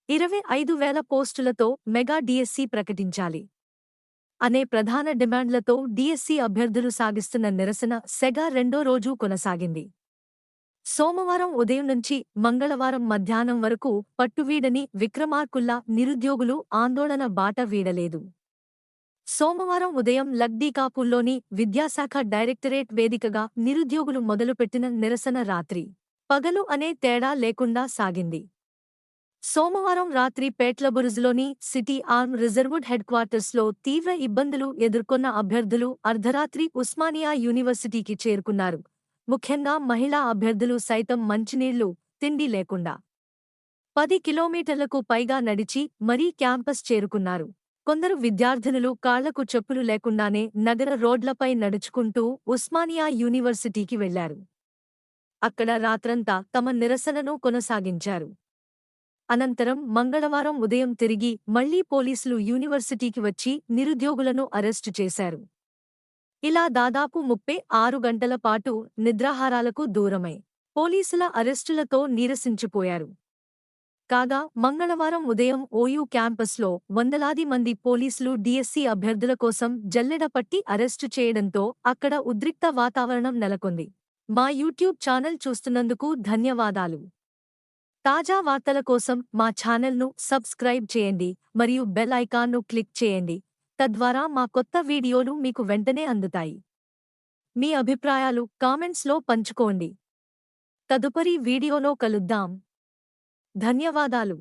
25,000 పోస్టులతో mega DSC ప్రకటించాలి అనే ప్రధాన డిమాండ్లతో డీఎస్సీ అభ్యర్థులు సాగిస్తున్న నిరసన సెగ రెండో రోజు కొనసాగింది. సోమవారం ఉదయం నుంచి మంగళవారం మధ్యాహ్నం వరకు పట్టువీడని విక్రమార్కుల్లా నిరుద్యోగులు ఆందోళన బాట వీడలేదు. సోమవారం ఉదయం లగ్డీకాపూల్లోని విద్యాశాఖ డైరెక్టరేట్ వేదికగా నిరుద్యోగులు మొదలుపెట్టిన నిరసన రాత్రి పగలు అనే తేడా లేకుండా సాగింది. సోమవారం రాత్రి పేట్లబురుజులోని సిటీ ఆర్మ్ రిజర్వుడ్ హెడ్క్వార్టర్స్లో తీవ్ర ఇబ్బందులు ఎదుర్కొన్న అభ్యర్థులు అర్ధరాత్రి ఉస్మానియా యూనివర్సిటీకి చేరుకున్నారు. ముఖ్యంగా మహిళా అభ్యర్థులు సైతం మంచినీళ్లు, తిండి లేకుండా 10 కిలోమీటర్లకు పైగా నడిచి మరీ క్యాంపస్ చేరుకున్నారు. కొందరు విద్యార్థినులు కాళ్లకు చెప్పులు లేకుండానే నగర రోడ్లపై నడుచుకుంటూ ఉస్మానియా యూనివర్సిటీకి వెళ్లారు. అక్కడ రాత్రంతా తమ నిరసనను కొనసాగించారు. అనంతరం మంగళవారం ఉదయం తిరిగి మళ్లీ పోలీసులు యూనివర్సిటీకి వచ్చి నిరుద్యోగులను అరెస్టు చేశారు. ఇలా దాదాపు 36 గంటల పాటు నిద్రాహారాలకు దూరమై పోలీసుల అరెస్టులతో నీరసించిపోయారు. కాగా మంగళవారం ఉదయం ఓయూ క్యాంపస్లో వందలాది మంది పోలీసులు డీఎస్సీ అభ్యర్థుల కోసం జల్లెడపట్టి అరెస్టు చేయడంతో అక్కడ ఉద్రిక్త వాతావరణం నెలకొంది. మా యూట్యూబ్ ఛానల్ చూస్తున్నందుకు ధన్యవాదాలు. తాజా వార్తల కోసం మా ఛానల్ను సబ్స్క్రైబ్ చేయండి మరియు బెల్ ఐకాన్ను క్లిక్ చేయండి. తద్వారా మా కొత్త వీడియోలు మీకు వెంటనే అందుతాయి. మీ అభిప్రాయాలు కామెంట్స్లో పంచుకోండి. తదుపరి వీడియోలో కలుద్దాం. ధన్యవాదాలు.